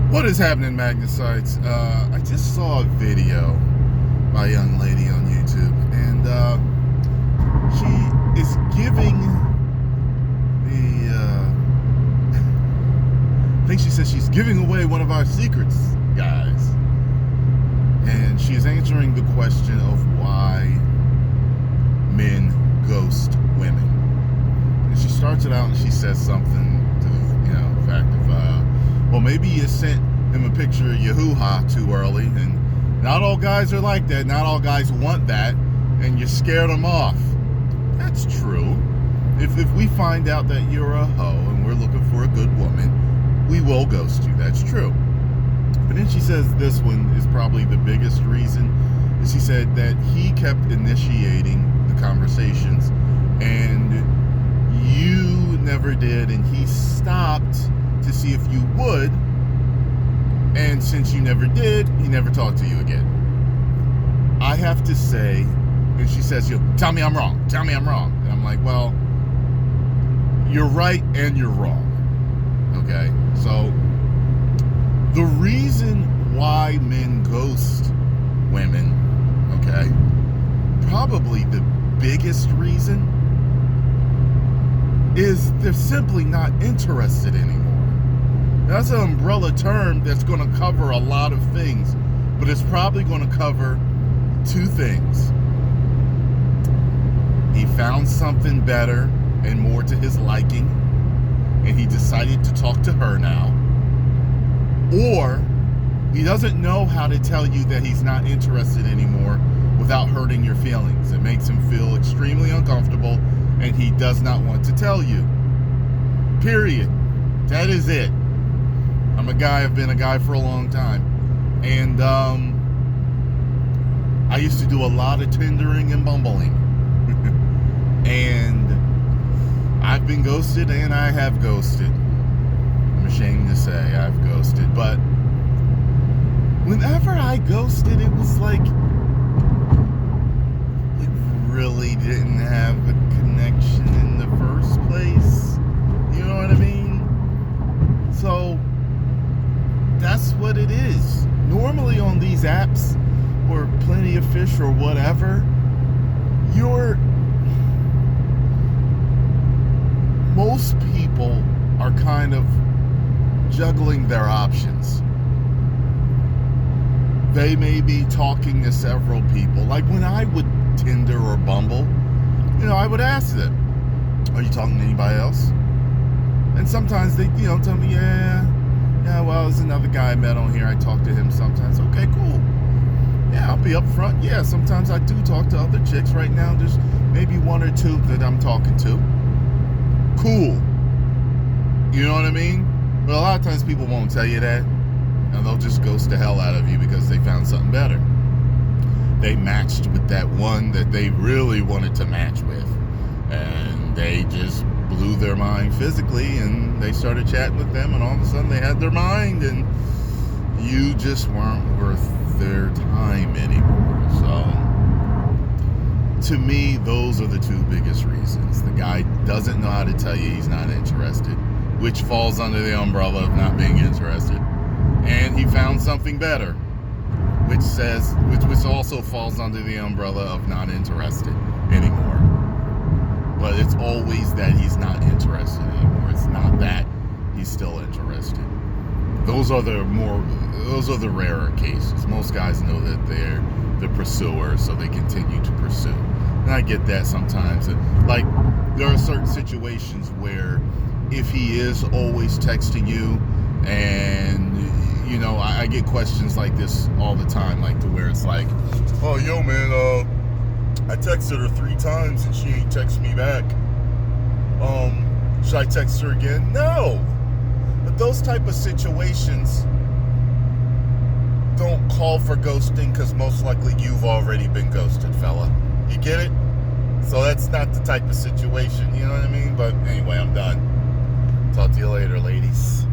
What is happening, Magnacites? I just saw a video by a young lady on YouTube, and she is giving the, I think she says she's giving away one of our secrets, guys. And she is answering the question of why men ghost women. And she starts it out and she says something to the fact of, well, maybe you sent him a picture of your hoo-ha too early, and not all guys are like that. Not all guys want that, and you scared them off. That's true. If we find out that you're a hoe and we're looking for a good woman, we will ghost you. That's true. But then she says this one is probably the biggest reason. She said that he kept initiating the conversations, and you never did, and he stopped to see if you would, and since you never did, he never talked to you again. I have to say, and she says, tell me I'm wrong, tell me I'm wrong. And I'm like, well, you're right and you're wrong. Okay, so the reason why men ghost women, okay, probably the biggest reason is they're simply not interested anymore. That's an umbrella term that's going to cover a lot of things, but it's probably going to cover two things. He found something better and more to his liking, and he decided to talk to her now. Or he doesn't know how to tell you that he's not interested anymore without hurting your feelings. It makes him feel extremely uncomfortable, and he does not want to tell you. Period. That is it. I'm a guy, I've been a guy for a long time. And I used to do a lot of Tindering and bumbling. And I've been ghosted and I have ghosted. I'm ashamed to say I've ghosted. But whenever I ghosted, it was like it really didn't have a connection in the first place. You know what I mean? So that's what it is. Normally on these apps or Plenty of Fish or whatever, most people are kind of juggling their options. They may be talking to several people. Like when I would Tinder or Bumble, I would ask them, are you talking to anybody else? And sometimes they, tell me, yeah, well, there's another guy I met on here. I talk to him sometimes. Okay, cool. Yeah, I'll be up front. Yeah, sometimes I do talk to other chicks. Right now, there's maybe one or two that I'm talking to. Cool. You know what I mean? But a lot of times people won't tell you that, and they'll just ghost the hell out of you because they found something better. They matched with that one that they really wanted to match with, and they just blew their mind physically, and they started chatting with them, and all of a sudden they had their mind, and you just weren't worth their time anymore. So to me, those are the two biggest reasons. The guy doesn't know how to tell you he's not interested, which falls under the umbrella of not being interested, and he found something better, which also falls under the umbrella of not interested anymore. But it's always that he's not interested anymore. It's not that he's still interested. Those are the rarer cases. Most guys know that they're the pursuer, so they continue to pursue. And I get that sometimes. Like, there are certain situations where if he is always texting you, and I get questions like this all the time, like to where it's like, oh, yo, man, I texted her 3 times and she ain't texted me back. Should I text her again? No. But those type of situations don't call for ghosting, because most likely you've already been ghosted, fella. You get it? So that's not the type of situation, you know what I mean? But anyway, I'm done. Talk to you later, ladies.